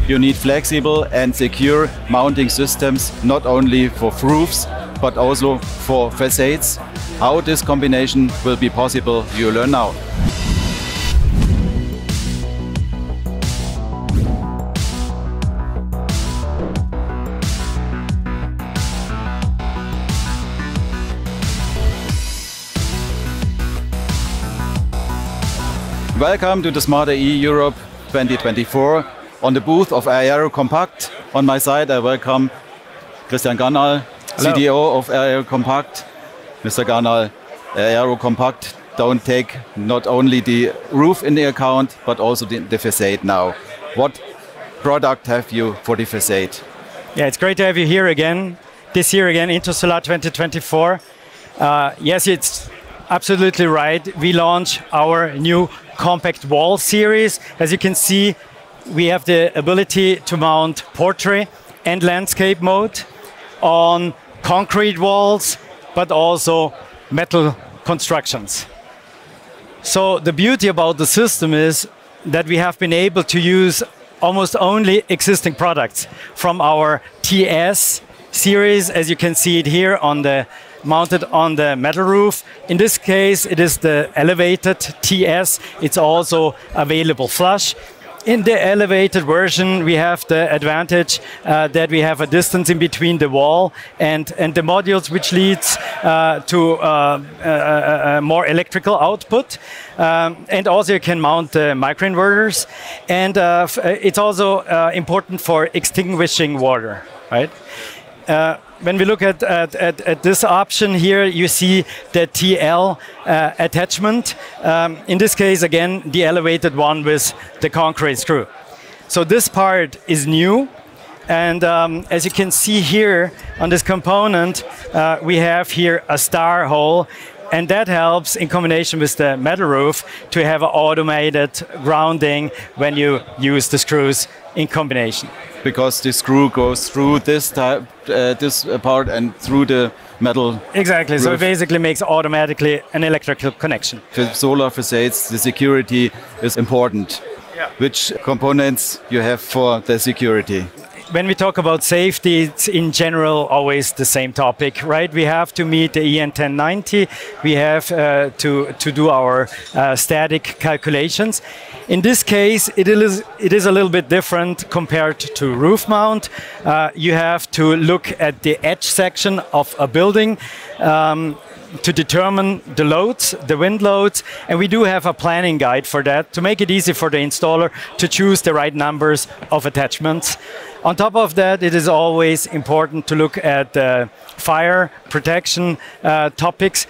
you need flexible and secure mounting systems, not only for roofs, but also for facades. How this combination will be possible, you learn now. Welcome to the Smart AE Europe 2024 on the booth of Aerocompact. On my side, I welcome Ganahl, CDO of Aerocompact. Mr. Ganahl, Aerocompact don't take not only the roof in the account, but also the facade now. What product have you for the facade? Yeah, it's great to have you here again, this year again, Intersolar 2024. Yes, it's absolutely right. We launch our new compact wall series. As you can see, we have the ability to mount portrait and landscape mode on concrete walls, but also metal constructions. So the beauty about the system is that we have been able to use almost only existing products from our TS series, as you can see it here mounted on the metal roof. In this case, it is the elevated TS. It's also available flush. In the elevated version, we have the advantage that we have a distance in between the wall and the modules, which leads to more electrical output. And also you can mount the microinverters. And it's also important for extinguishing water, right? When we look at this option here, you see the TL attachment. In this case, again, the elevated one with the concrete screw. So this part is new. And as you can see here on this component, we have here a star hole. And that helps in combination with the metal roof to have an automated grounding when you use the screws in combination. Because the screw goes through this part and through the metal. Exactly. roof. So it basically makes automatically an electrical connection. For solar facades, the security is important. Yeah. Which components you have for the security? When we talk about safety, it's in general always the same topic, right? We have to meet the EN 1090. We have to do our static calculations. In this case, it is a little bit different compared to roof mount. You have to look at the edge section of a building to determine the loads, the wind loads, and we do have a planning guide for that to make it easy for the installer to choose the right numbers of attachments. On top of that, it is always important to look at fire protection topics.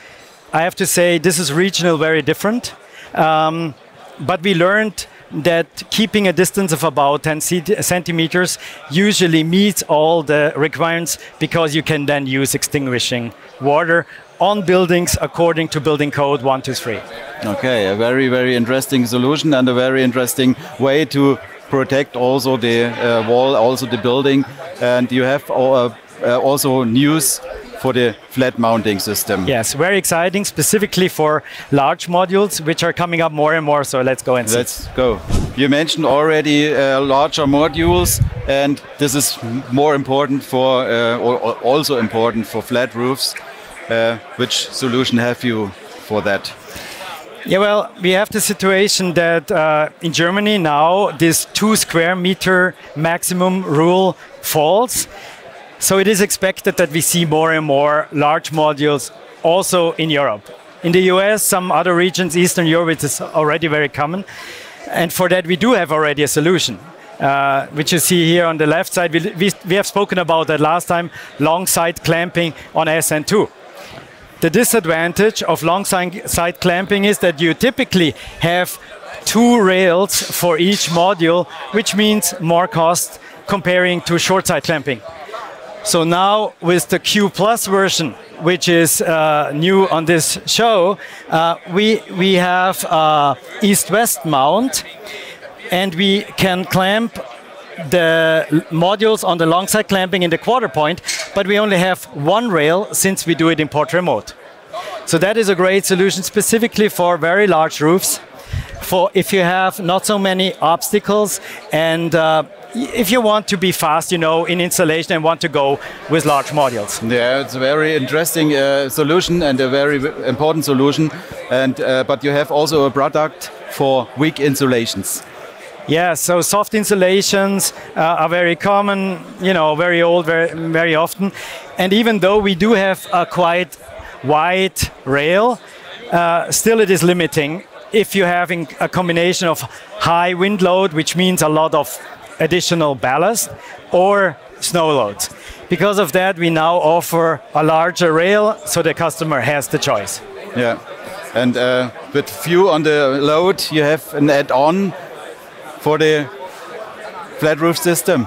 I have to say this is regional very different, but we learned that keeping a distance of about 10 centimeters usually meets all the requirements because you can then use extinguishing water on buildings according to building code 123. Okay, a very, very interesting solution and a very interesting way to protect also the wall, also the building. And you have also news for the flat mounting system. Yes, very exciting, specifically for large modules, which are coming up more and more. So let's go and see. Let's go. You mentioned already larger modules, and this is more important for, or also important for flat roofs. Which solution have you for that? Yeah, well, we have the situation that in Germany now this 2 square meter maximum rule falls. So it is expected that we see more and more large modules also in Europe. In the US, some other regions, Eastern Europe, it is already very common. And for that, we do have already a solution, which you see here on the left side. We have spoken about that last time, long side clamping on SN2. The disadvantage of long side clamping is that you typically have 2 rails for each module, which means more cost comparing to short side clamping. So now with the Q Plus version, which is new on this show, we have east-west mount, and we can clamp the modules on the long side clamping in the quarter point, but we only have 1 rail since we do it in portrait mode. So that is a great solution specifically for very large roofs, for if you have not so many obstacles and if you want to be fast, in installation and want to go with large modules. Yeah, it's a very interesting solution and a very important solution. And but you have also a product for weak insulations. Yeah, so soft insulations are very common, very old, very often. And even though we do have a quite wide rail, still it is limiting if you're having a combination of high wind load, which means a lot of additional ballast, or snow loads. Because of that, we now offer a larger rail, so the customer has the choice. Yeah, and with few on the load, you have an add-on for the flat roof system.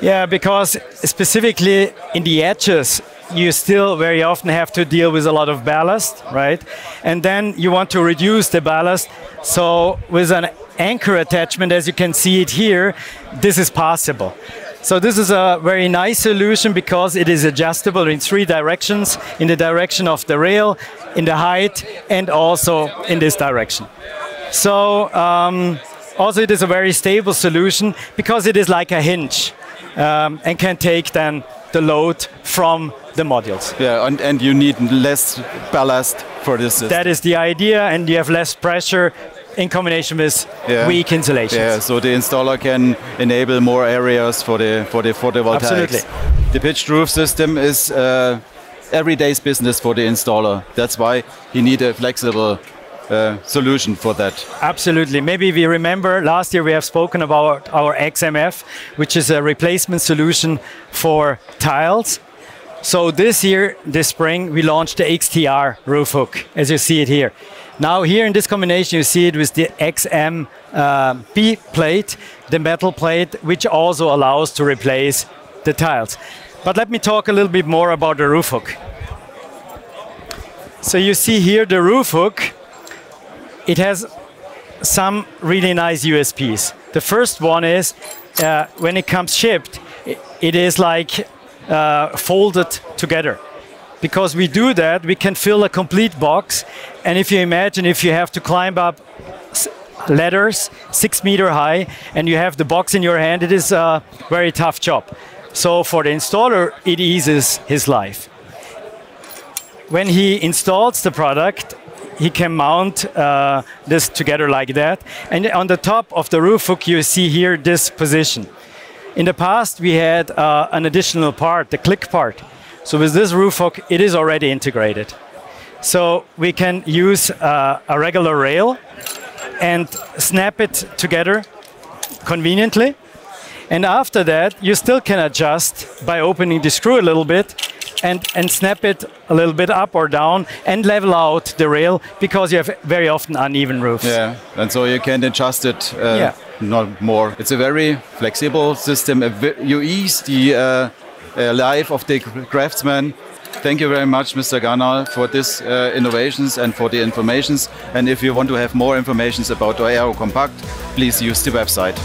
Yeah, because specifically in the edges, you still very often have to deal with a lot of ballast, right? And then you want to reduce the ballast. So with an anchor attachment, as you can see it here, this is possible. So this is a very nice solution because it is adjustable in 3 directions, in the direction of the rail, in the height, and also in this direction. So also it is a very stable solution because it is like a hinge and can take then the load from the modules. Yeah, and you need less ballast for this system. That is the idea, and you have less pressure in combination with weak insulations. Yeah, so the installer can enable more areas for the photovoltaics. Absolutely. The pitched roof system is everyday's business for the installer. That's why he needs a flexible solution for that. Absolutely. Maybe we remember last year we have spoken about our XMF, which is a replacement solution for tiles. So this year, this spring, we launched the XTR roof hook, as you see it here. Now here in this combination, you see it with the XM B plate, the metal plate, which also allows to replace the tiles. But let me talk a little bit more about the roof hook. So you see here the roof hook. It has some really nice USPs. The first one is when it comes shipped, it is like folded together. Because we do that, we can fill a complete box. And if you imagine if you have to climb up ladders 6 meters high and you have the box in your hand, it is a very tough job. So for the installer, it eases his life. When he installs the product, he can mount this together like that. And on the top of the roof hook, you see here this position. In the past, we had an additional part, the click part. So with this roof hook, it is already integrated. So we can use a regular rail and snap it together conveniently. And after that, you still can adjust by opening the screw a little bit and snap it a little bit up or down and level out the rail because you have very often uneven roofs. Yeah, and so you can adjust it not more. It's a very flexible system. You ease the life of the craftsman. Thank you very much, Mr. Ganahl, for these innovations and for the informations. And if you want to have more information about Aerocompact, please use the website.